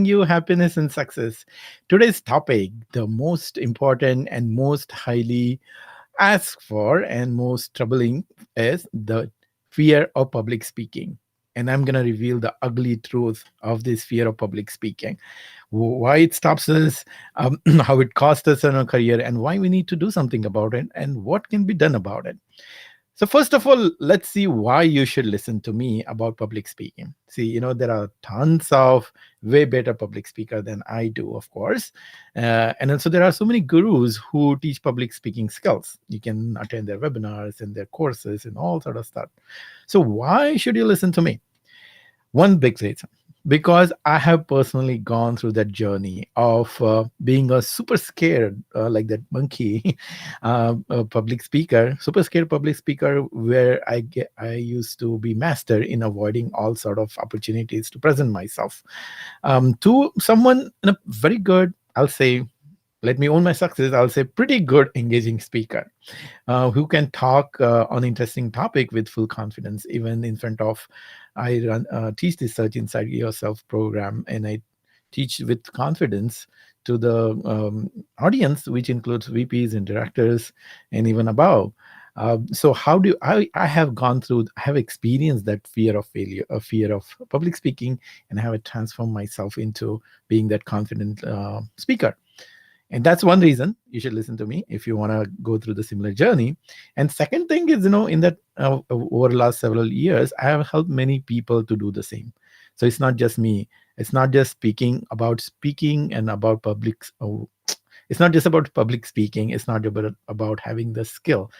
you happiness and success. Today's topic, the most important and most highly asked for and most troubling, is the fear of public speaking. And I'm going to reveal the ugly truth of this fear of public speaking, why it stops us, how it costs us in our career, and why we need to do something about it, and what can be done about it. So first of all, let's see why you should listen to me about public speaking. See, there are tons of way better public speaker than I do, of course. And also there are so many gurus who teach public speaking skills. You can attend their webinars and their courses and all sort of stuff. So why should you listen to me? One big reason, because I have personally gone through that journey of being a super scared, like that monkey, public speaker, super scared public speaker, where I used to be master in avoiding all sort of opportunities to present myself to someone in a very good, I'll say, let me own my success, I'll say pretty good engaging speaker who can talk on interesting topic with full confidence, even in front of. I teach the Search Inside Yourself program, and I teach with confidence to the audience, which includes VPs and directors, and even above. So how do I have gone through, I have experienced that fear of failure, a fear of public speaking, and I have transformed myself into being that confident speaker. And that's one reason you should listen to me if you want to go through the similar journey. And second thing is, in that over the last several years, I have helped many people to do the same. So it's not just me. It's not just speaking and about public. It's not just about public speaking. It's not about having the skill,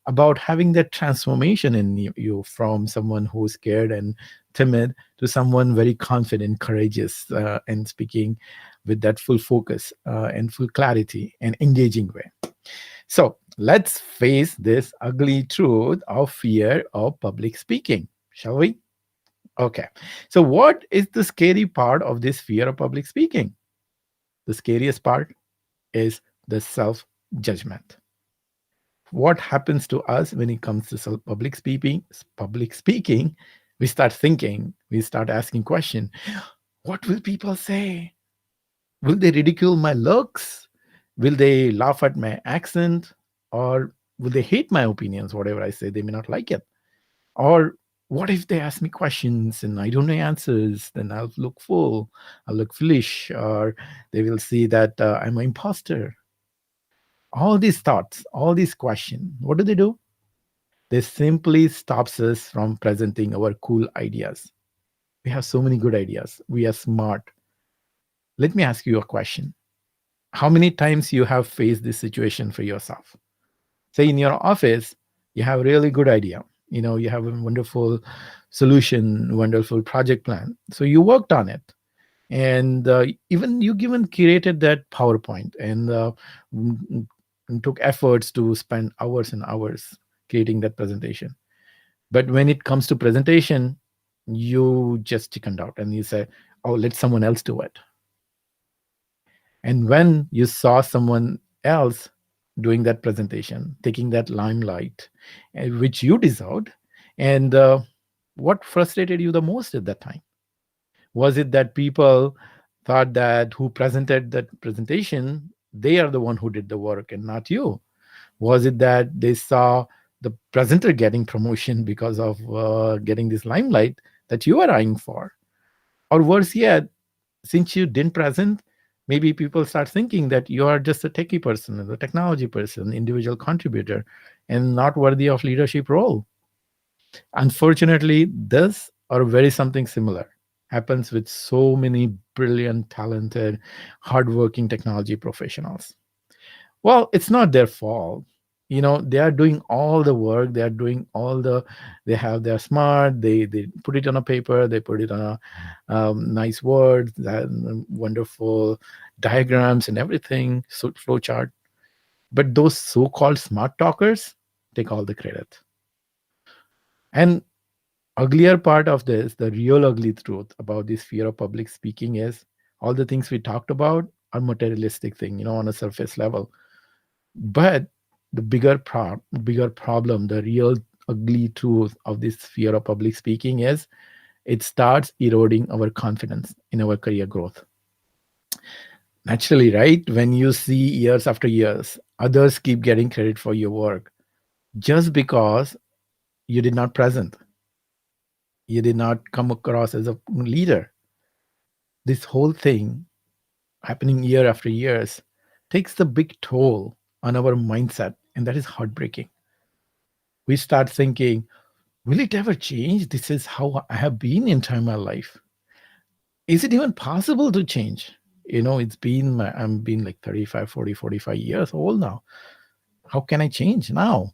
about having that transformation in you from someone who's scared and timid to someone very confident, courageous, and speaking with that full focus and full clarity and engaging way. So let's face this ugly truth of fear of public speaking, shall we? Okay. So, what is the scary part of this fear of public speaking? The scariest part is the self judgment. What happens to us when it comes to public speaking? We start thinking, we start asking questions. What will people say? Will they ridicule my looks? Will they laugh at my accent? Or will they hate my opinions? Whatever I say, they may not like it. Or what if they ask me questions and I don't know answers? Then I'll look fool, I'll look foolish, or they will see that I'm an imposter. All these thoughts, all these questions, what do? They simply stops us from presenting our cool ideas. We have so many good ideas. We are smart. Let me ask you a question. How many times you have faced this situation for yourself? Say in your office, you have a really good idea. You have a wonderful solution, wonderful project plan. So you worked on it. And even you given curated that PowerPoint and took efforts to spend hours and hours creating that presentation. But when it comes to presentation, you just chickened out and you say, oh, let someone else do it. And when you saw someone else doing that presentation, taking that limelight, which you deserved, and what frustrated you the most at that time? Was it that people thought that who presented that presentation, they are the one who did the work and not you? Was it that they saw the presenter getting promotion because of getting this limelight that you are eyeing for? Or worse yet, since you didn't present, maybe people start thinking that you are just a techie person, a technology person, individual contributor, and not worthy of leadership role. Unfortunately, this or very something similar happens with so many brilliant, talented, hardworking technology professionals. Well, it's not their fault. They are doing all the work. They are doing all the. They're smart. They put it on a paper. They put it on a nice words, that wonderful diagrams and everything, so flow chart. But those so-called smart talkers take all the credit. And uglier part of this, the real ugly truth about this fear of public speaking is all the things we talked about are materialistic thing, on a surface level. But the bigger problem, the real ugly truth of this fear of public speaking is it starts eroding our confidence in our career growth. Naturally, right? When you see years after years, others keep getting credit for your work just because you did not present, you did not come across as a leader. This whole thing happening year after years takes the big toll on our mindset, and that is heartbreaking. We start thinking, will it ever change? This is how I have been entire my life. Is it even possible to change? It's I'm been like 35, 40, 45 years old now. How can I change now?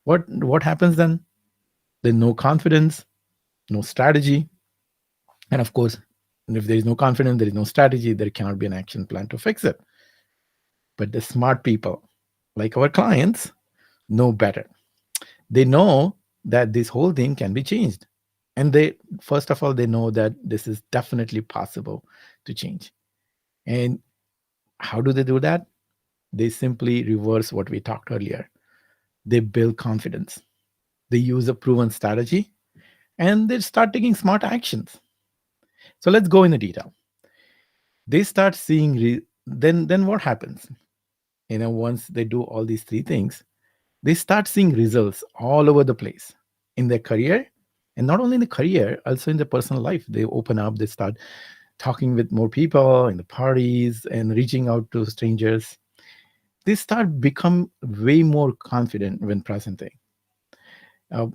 What happens then? There's no confidence, no strategy, and of course, if there is no confidence, there is no strategy, there cannot be an action plan to fix it. But the smart people, like our clients, know better. They know that this whole thing can be changed. And they, first of all, they know that this is definitely possible to change. And how do they do that? They simply reverse what we talked earlier. They build confidence. They use a proven strategy and they start taking smart actions. So let's go into detail. They start seeing, then what happens? Once they do all these three things, they start seeing results all over the place in their career, and not only in the career, also in their personal life. They open up, they start talking with more people in the parties and reaching out to strangers. They start become way more confident when presenting. uh,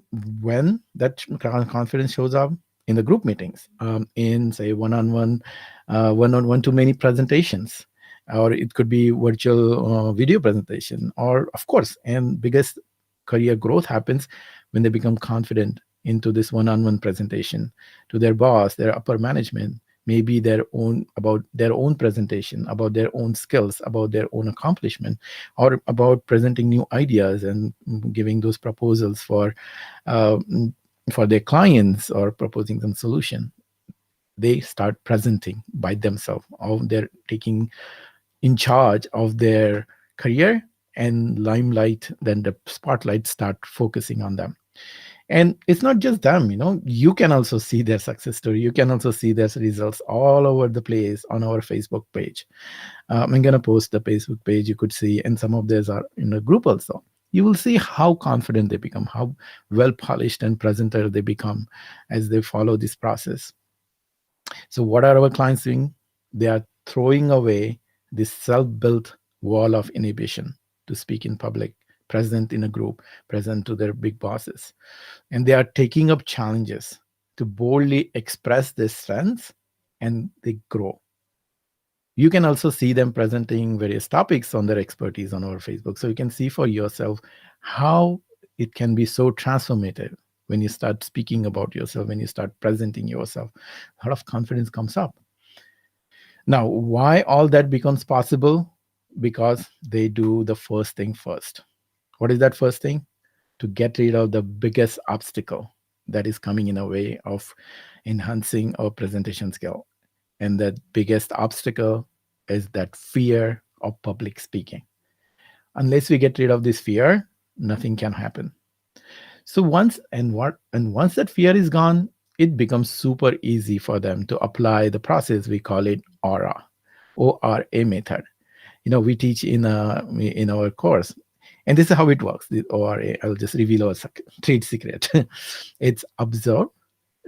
when that confidence shows up in the group meetings, in say one-on-one to many presentations, or it could be virtual video presentation, or of course, and biggest career growth happens when they become confident into this one-on-one presentation to their boss, their upper management, maybe their own, about their own presentation, about their own skills, about their own accomplishment, or about presenting new ideas and giving those proposals uh, for their clients or proposing some solution. They start presenting by themselves, or they're taking in charge of their career, and limelight, then the spotlight start focusing on them. And it's not just them, you can also see their success story, you can also see their results all over the place on our Facebook page. I'm going to post the Facebook page, you could see, and some of these are in a group also. You will see how confident they become, how well polished and presenter they become as they follow this process. So what are our clients doing? They are throwing away this self-built wall of inhibition to speak in public, present in a group, present to their big bosses. And they are taking up challenges to boldly express their strengths, and they grow. You can also see them presenting various topics on their expertise on our Facebook. So you can see for yourself how it can be so transformative when you start speaking about yourself, when you start presenting yourself. A lot of confidence comes up. Now, why all that becomes possible? Because they do the first thing first. What is that first thing? To get rid of the biggest obstacle that is coming in a way of enhancing our presentation skill. And the biggest obstacle is that fear of public speaking. Unless we get rid of this fear, nothing can happen. So once that fear is gone, it becomes super easy for them to apply the process. We call it aura, ORA method. We teach in our course, and this is how it works. The ORA, I'll just reveal our trade secret. It's observe,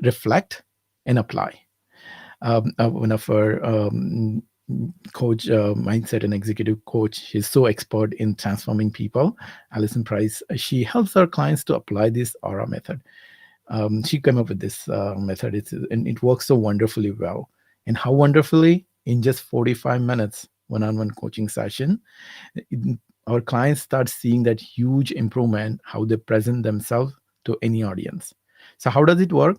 reflect, and apply. One of our coach, mindset and executive coach, she's so expert in transforming people, Alison Price. She helps her clients to apply this aura method. She came up with this method, and it works so wonderfully well. And how wonderfully? In just 45 minutes one-on-one coaching session, our clients start seeing that huge improvement, how they present themselves to any audience. So how does it work?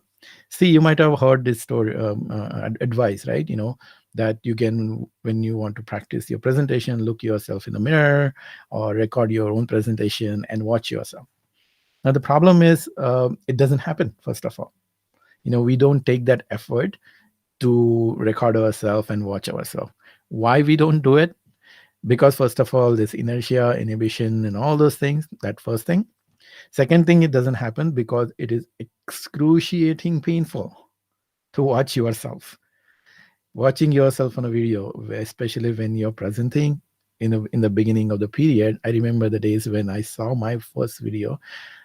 See, you might have heard this story, advice, right? That you can, when you want to practice your presentation, look yourself in the mirror or record your own presentation and watch yourself. Now the problem is, it doesn't happen. First of all, we don't take that effort to record ourselves and watch ourselves. Why we don't do it? Because first of all, this inertia, inhibition, and all those things. That first thing. Second thing, it doesn't happen because it is excruciating painful to watch yourself. Watching yourself on a video, especially when you're presenting in the beginning of the period. I remember the days when I saw my first video.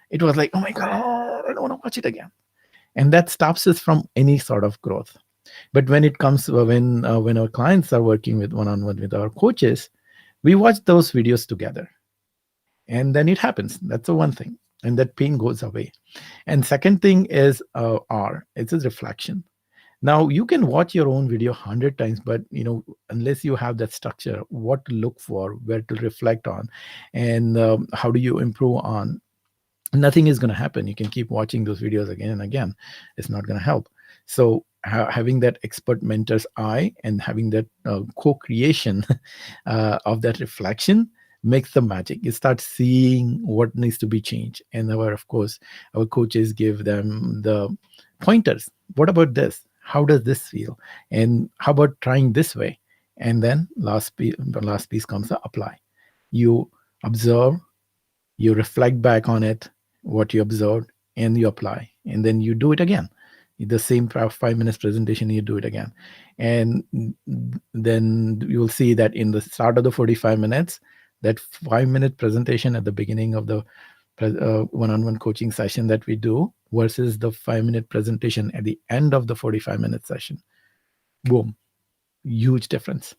It was like, oh my god, I don't want to watch it again, and that stops us from any sort of growth. But when it comes when our clients are working with one-on-one with our coaches, we watch those videos together, and then it happens. That's the one thing, and that pain goes away. And second thing is it's a reflection. Now you can watch your own video 100 times, but unless you have that structure, what to look for, where to reflect on, and how do you improve on, nothing is going to happen. You can keep watching those videos again and again. It's not going to help. So having that expert mentor's eye and having that co-creation of that reflection makes the magic. You start seeing what needs to be changed, and of course our coaches give them the pointers. What about this? How does this feel? And how about trying this way? And then the last piece comes to apply. You observe, you reflect back on it, what you observed, and you apply, and then you do it again. The same 5 minutes presentation, you do it again, and then you'll see that in the start of the 45 minutes, that 5 minute presentation at the beginning of the one-on-one coaching session that we do versus the 5 minute presentation at the end of the 45-minute session, boom, huge difference.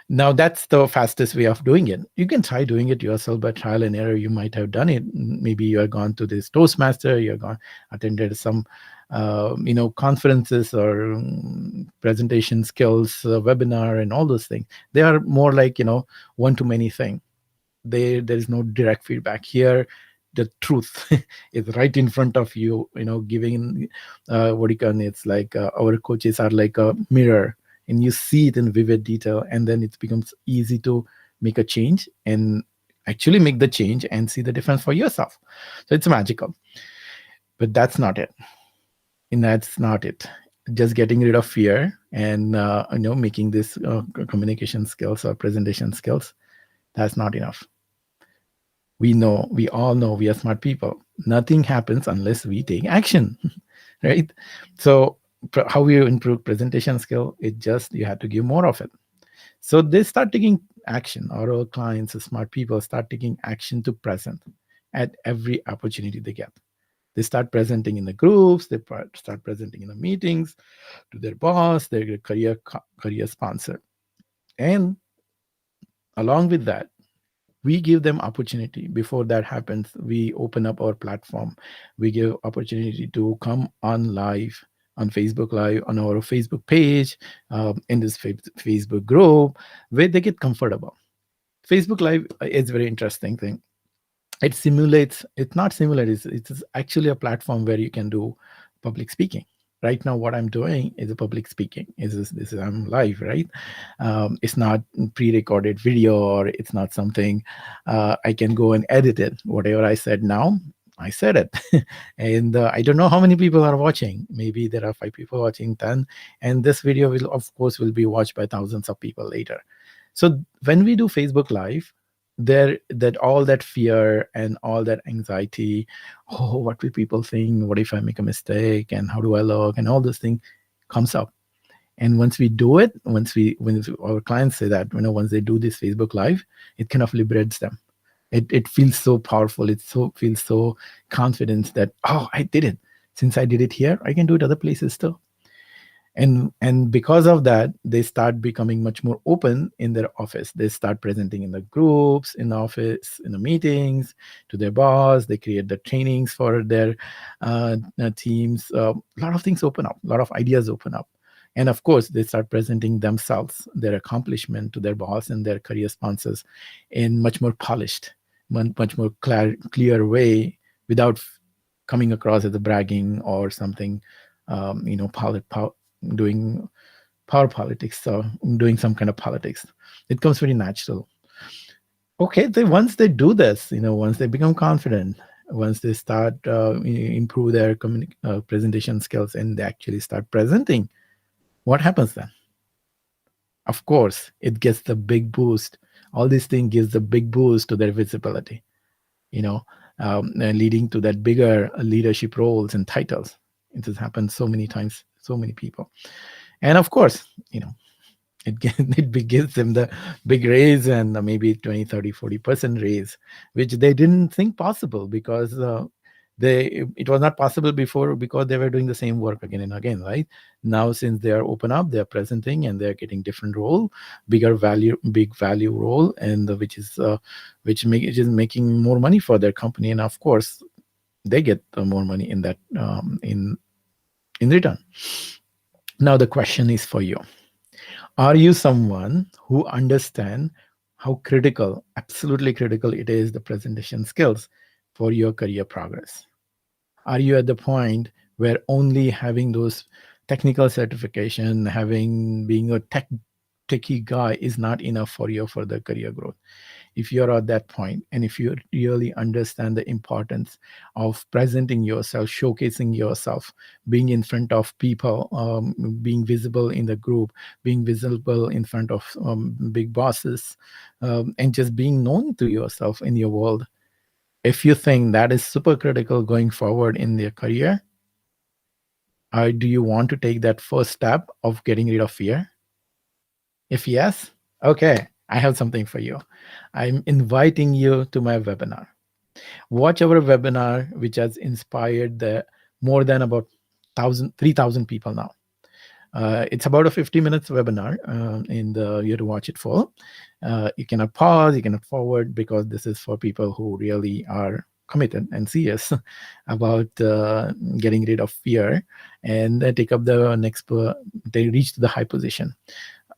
Now that's the fastest way of doing it. You can try doing it yourself by trial and error. You might have done it. Maybe you have gone to this Toastmaster, you have gone attended some conferences or presentation skills webinar and all those things. They are more like one-to-many thing. There is no direct feedback here. The truth is right in front of you, giving what you can. It's like our coaches are like a mirror, and you see it in vivid detail, and then it becomes easy to make a change and actually make the change and see the difference for yourself. So it's magical. But that's not it. And that's not it. Just getting rid of fear and making this communication skills or presentation skills, that's not enough. We all know, we are smart people. Nothing happens unless we take action, right? So how you improve presentation skill, it just, you have to give more of it. So they start taking action, or our clients, the smart people, start taking action to present at every opportunity they get. They start presenting in the groups, they start presenting in the meetings, to their boss, their career sponsor. And along with that, we give them opportunity. Before that happens, we open up our platform. We give opportunity to come on live, on Facebook Live, on our Facebook page, in this Facebook group, where they get comfortable. Facebook Live is a very interesting thing. It simulates, it's not simulated, it's actually a platform where you can do public speaking. Right now what I'm doing is a public speaking. This is I'm live, right? It's not pre-recorded video, or it's not something I can go and edit it. Whatever I said now, I said it. And I don't know how many people are watching. Maybe there are 5 people watching, 10, and this video will, of course, will be watched by thousands of people later. So when we do Facebook Live, there, that all that fear and all that anxiety, oh, what will people think, what if I make a mistake, and how do I look, and all this thing comes up. And once we do it, when our clients say that, once they do this Facebook Live, it kind of liberates them. It feels so powerful. It feels so confident that, oh, I did it. Since I did it here, I can do it other places too. And because of that, they start becoming much more open in their office. They start presenting in the groups, in the office, in the meetings, to their boss. They create the trainings for their teams. A lot of things open up, a lot of ideas open up. And of course, they start presenting themselves, their accomplishment, to their boss and their career sponsors in much more polished, much more clear way, without coming across as a bragging or something, doing power politics, or doing some kind of politics. It comes very natural. Okay, once they do this, once they become confident, once they start improve their presentation skills, and they actually start presenting, what happens then? Of course, it gets the big boost. All these things gives the big boost to their visibility, and leading to that bigger leadership roles and titles. It has happened so many times, so many people. And of course, it gives them the big raise and maybe 20, 30, 40% raise, which they didn't think possible, because it was not possible before, because they were doing the same work again and again, right? Now, since they are open up, they're presenting and they're getting different role, big value role, and which is making more money for their company, and of course they get more money in that, in return. Now the question is for you: are you someone who understand how critical, absolutely critical it is, the presentation skills for your career progress? Are you at the point where only having those technical certification, having being a techie guy is not enough for your further career growth? If you're at that point, and if you really understand the importance of presenting yourself, showcasing yourself, being in front of people, being visible in the group, being visible in front of big bosses, and just being known to yourself in your world, if you think that is super critical going forward in your career, do you want to take that first step of getting rid of fear? If yes, okay, I have something for you. I'm inviting you to my webinar. Watch our webinar, which has inspired the more than about 3,000 people now. It's about a 50 minutes webinar, and you have to watch it full. You cannot pause, you cannot forward, because this is for people who really are committed and serious about getting rid of fear, and take up the next, they reach the high position.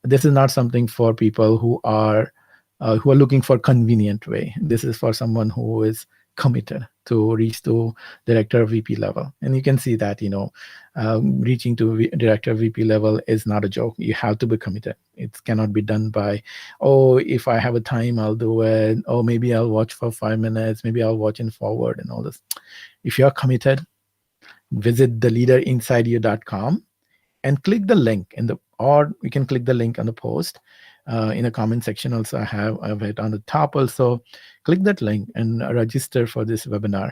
This is not something for people who are looking for convenient way. This is for someone who is committed to reach to director VP level. And you can see that reaching to director VP level is not a joke. You have to be committed. It cannot be done by, oh, if I have a time I'll do it, oh, maybe I'll watch for 5 minutes, maybe I'll watch in forward and all this. If you're committed, visit theleaderinsideyou.com and click the link in the, or you can click the link on the post, in the comment section. Also, I have it on the top. Also, click that link and register for this webinar,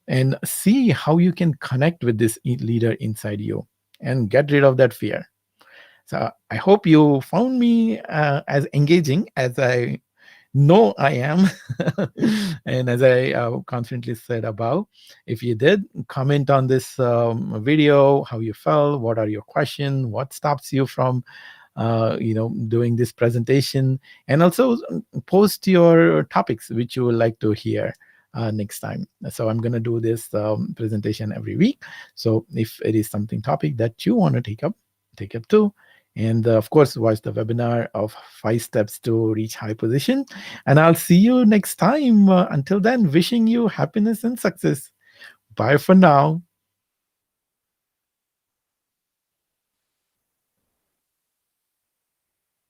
and see how you can connect with this leader inside you and get rid of that fear. So I hope you found me as engaging as I know I am. And as I confidently said above, if you did, comment on this video, how you felt, what are your questions, what stops you from doing this presentation, and also post your topics which you would like to hear next time. So I'm going to do this presentation every week. So if it is something topic that you want to take up too. And of course, watch the webinar of 5 steps to reach high position. And I'll see you next time. Until then, wishing you happiness and success. Bye for now.